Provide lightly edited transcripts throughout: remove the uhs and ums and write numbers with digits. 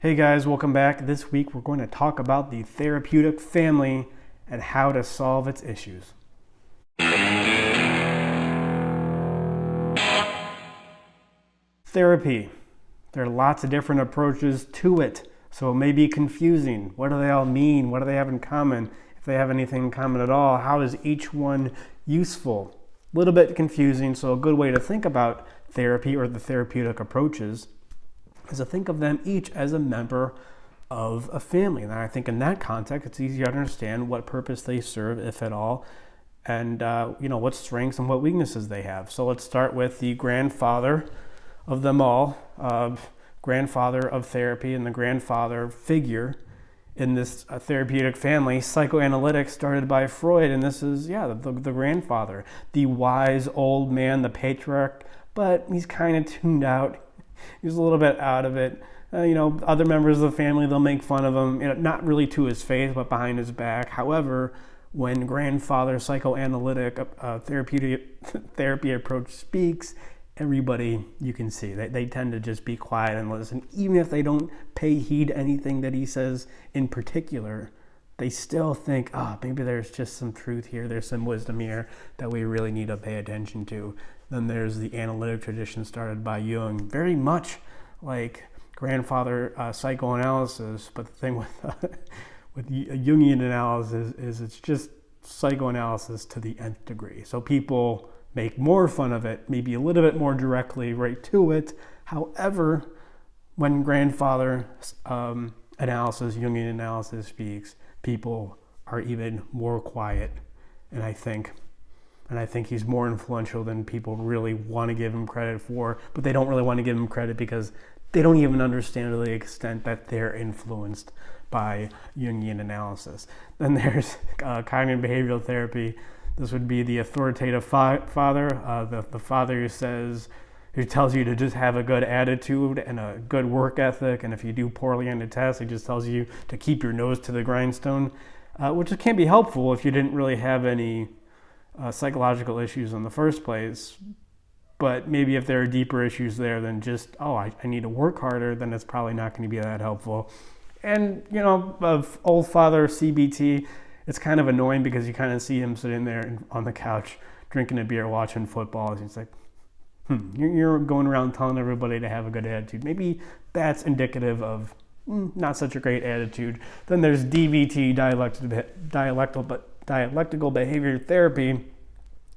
Hey guys, welcome back. This week we're going to talk about the therapeutic family and how to solve its issues. Therapy. There are lots of different approaches to it, so it may be confusing. What do they all mean? What do they have in common? If they have anything in common at all, how is each one useful? A little bit confusing, so a good way to think about therapy or the therapeutic approaches is to think of them each as a member of a family. And I think in that context, it's easier to understand what purpose they serve, if at all, and what strengths and what weaknesses they have. So let's start with the grandfather of them all, grandfather of therapy, and the grandfather figure in this therapeutic family. Psychoanalytic started by Freud, and this is the grandfather, the wise old man, the patriarch, but he's kind of tuned out. He's a little bit out of it. Other members of the family, they'll make fun of him, not really to his face, but behind his back. However, when grandfather psychoanalytic therapy approach speaks, everybody, you can see, they tend to just be quiet and listen. Even if they don't pay heed to anything that he says in particular, they still think, maybe there's just some truth here, there's some wisdom here that we really need to pay attention to. Then there's the analytic tradition started by Jung, very much like grandfather psychoanalysis, but the thing with Jungian analysis is it's just psychoanalysis to the nth degree. So people make more fun of it, maybe a little bit more directly right to it. However, when grandfather analysis, Jungian analysis speaks, people are even more quiet. And I think he's more influential than people really want to give him credit for, but they don't really want to give him credit because they don't even understand to the extent that they're influenced by Jungian analysis. Then there's cognitive behavioral therapy. This would be the authoritative father, the father who tells you to just have a good attitude and a good work ethic, and if you do poorly on the test, he just tells you to keep your nose to the grindstone, which can be helpful if you didn't really have any psychological issues in the first place. But maybe if there are deeper issues there than just, I need to work harder, then it's probably not going to be that helpful. And, of old father CBT, it's kind of annoying because you kind of see him sitting there on the couch drinking a beer, watching football. He's like, you're going around telling everybody to have a good attitude. Maybe that's indicative of not such a great attitude. Then there's DBT, dialectical behavior therapy.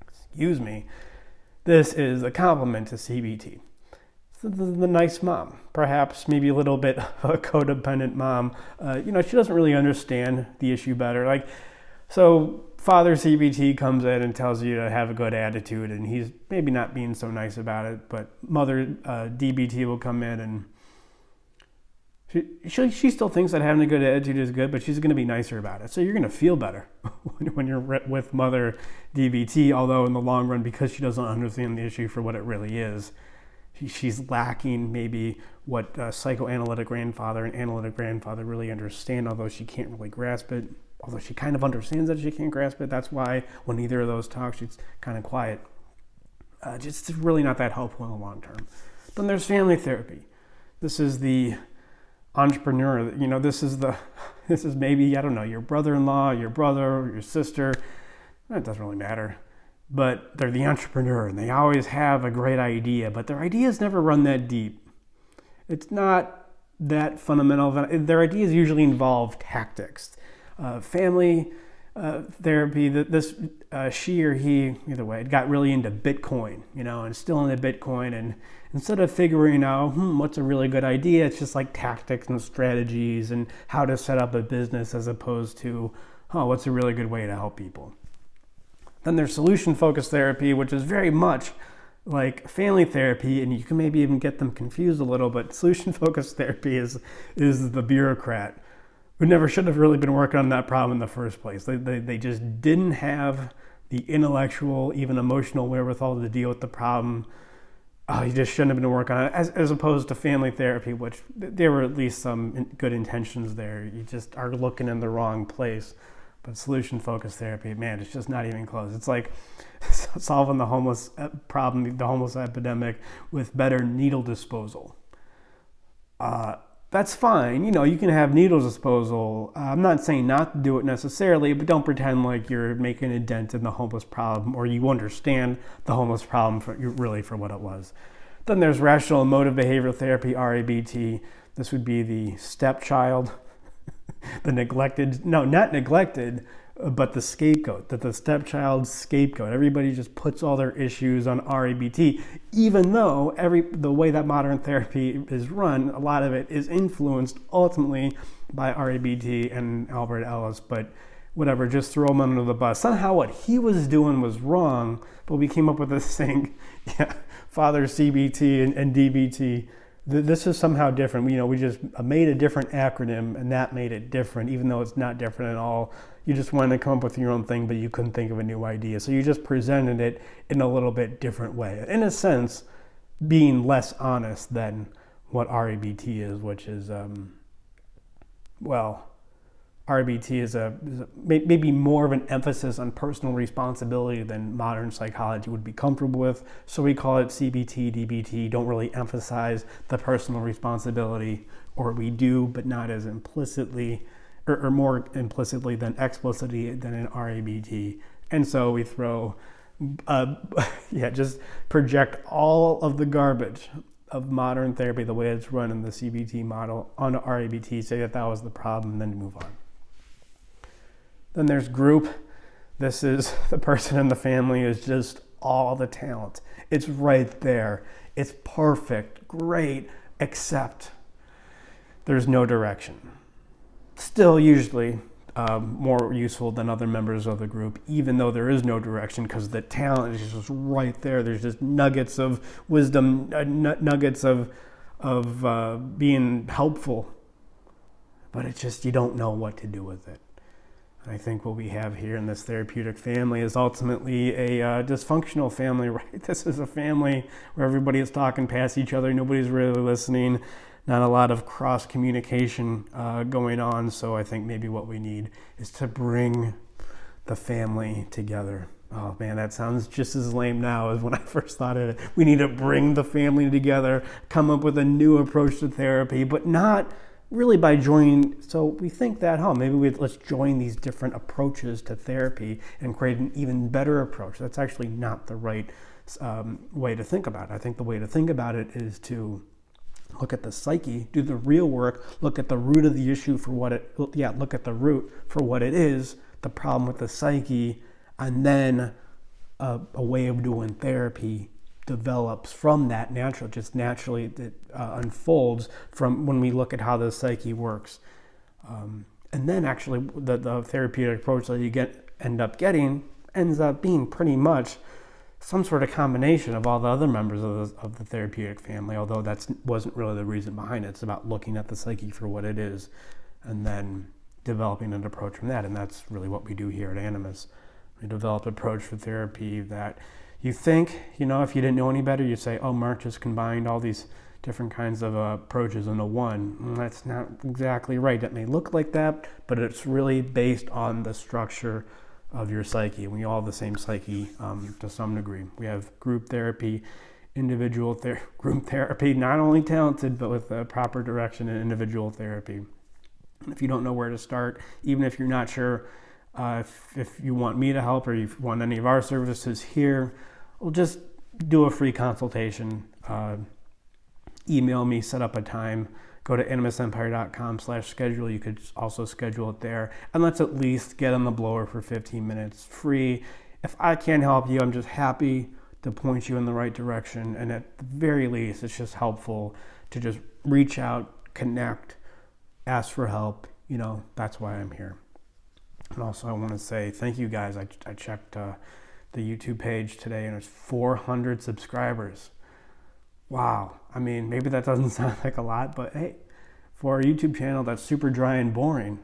Excuse me. This is a compliment to CBT. The nice mom, perhaps maybe a little bit of a codependent mom. She doesn't really understand the issue better. So father CBT comes in and tells you to have a good attitude, and he's maybe not being so nice about it. But mother DBT will come in and she still thinks that having a good attitude is good, but she's going to be nicer about it. So you're going to feel better when you're with mother DBT, although in the long run, because she doesn't understand the issue for what it really is, she's lacking maybe what psychoanalytic grandfather and analytic grandfather really understand, although she can't really grasp it. Although she kind of understands that she can't grasp it. That's why when either of those talk, she's kind of quiet. Just really not that helpful in the long term. Then there's family therapy. This is the entrepreneur. This is maybe, I don't know, your brother-in-law, your brother, your sister. It doesn't really matter. But they're the entrepreneur, and they always have a great idea, but their ideas never run that deep. It's not that fundamental. Their ideas usually involve tactics. Family therapy, she or he, either way, got really into Bitcoin, and still into Bitcoin, and instead of figuring out, what's a really good idea, it's just like tactics and strategies and how to set up a business as opposed to, what's a really good way to help people. Then there's solution-focused therapy, which is very much like family therapy, and you can maybe even get them confused a little, but solution-focused therapy is the bureaucrat who never should have really been working on that problem in the first place. They just didn't have the intellectual, even emotional wherewithal to deal with the problem. You just shouldn't have been working on it, as opposed to family therapy, which there were at least some good intentions there. You just are looking in the wrong place. But solution-focused therapy, man, it's just not even close. It's like solving the homeless problem, the homeless epidemic, with better needle disposal. that's fine. You can have needles disposal. I'm not saying not to do it necessarily, but don't pretend like you're making a dent in the homeless problem or you understand the homeless problem for what it was. Then there's rational emotive behavioral therapy, REBT. This would be the stepchild, the neglected, no, not neglected, but the scapegoat, the stepchild's scapegoat. Everybody just puts all their issues on REBT, even though the way that modern therapy is run, a lot of it is influenced ultimately by REBT and Albert Ellis, but whatever, just throw him under the bus. Somehow what he was doing was wrong, but we came up with this thing, Father CBT and DBT. This is somehow different. We just made a different acronym, and that made it different, even though it's not different at all. You just wanted to come up with your own thing, but you couldn't think of a new idea. So you just presented it in a little bit different way. In a sense, being less honest than what REBT is, which is, REBT is maybe more of an emphasis on personal responsibility than modern psychology would be comfortable with. So we call it CBT, DBT, don't really emphasize the personal responsibility, or we do, but not as implicitly, or more implicitly than explicitly than in REBT. And so we throw, just project all of the garbage of modern therapy, the way it's run in the CBT model, onto REBT, say that was the problem, and then move on. Then there's group. This is the person in the family is just all the talent. It's right there. It's perfect, great, except there's no direction. Still usually more useful than other members of the group, even though there is no direction, because the talent is just right there. There's just nuggets of wisdom, nuggets of being helpful, but it's just you don't know what to do with it. I think what we have here in this therapeutic family is ultimately a dysfunctional family, right? This is a family where everybody is talking past each other, nobody's really listening, not a lot of cross-communication going on. So I think maybe what we need is to bring the family together. Oh man, that sounds just as lame now as when I first thought of it. We need to bring the family together, come up with a new approach to therapy, but not really by joining. So we think that, maybe let's join these different approaches to therapy and create an even better approach. That's actually not the right way to think about it. I think the way to think about it is to look at the psyche, do the real work, look at the root of the issue for what look at the root for what it is, the problem with the psyche, and then a way of doing therapy develops from that naturally it unfolds from when we look at how the psyche works. And then actually the therapeutic approach that you end up getting ends up being pretty much some sort of combination of all the other members of the therapeutic family, although that wasn't really the reason behind it. It's about looking at the psyche for what it is and then developing an approach from that. And that's really what we do here at Animus. We develop an approach for therapy that you think, if you didn't know any better, you'd say, oh, Mark just combined all these different kinds of approaches into one. That's not exactly right. It may look like that, but it's really based on the structure of your psyche. We all have the same psyche to some degree. We have group therapy, group therapy, not only talented, but with proper direction and individual therapy. If you don't know where to start, even if you're not sure if you want me to help or you want any of our services here, we'll just do a free consultation. Email me, set up a time, go to animusempire.com/schedule. You could also schedule it there. And let's at least get on the blower for 15 minutes free. If I can't help you, I'm just happy to point you in the right direction. And at the very least, it's just helpful to just reach out, connect, ask for help. That's why I'm here. And also I want to say thank you guys. I checked the YouTube page today and there's 400 subscribers. Wow. I mean, maybe that doesn't sound like a lot, but hey, for a YouTube channel that's super dry and boring,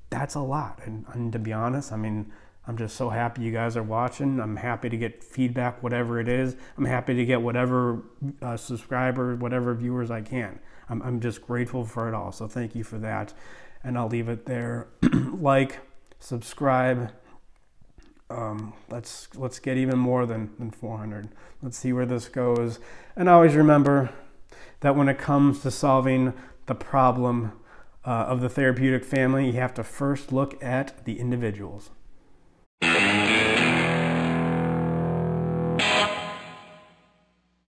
that's a lot. And to be honest, I'm just so happy you guys are watching. I'm happy to get feedback, whatever it is. I'm happy to get whatever subscriber, whatever viewers I can. I'm just grateful for it all. So thank you for that. And I'll leave it there. Like, subscribe. Let's get even more than 400. Let's see where this goes. And always remember that when it comes to solving the problem of the therapeutic family, you have to first look at the individuals.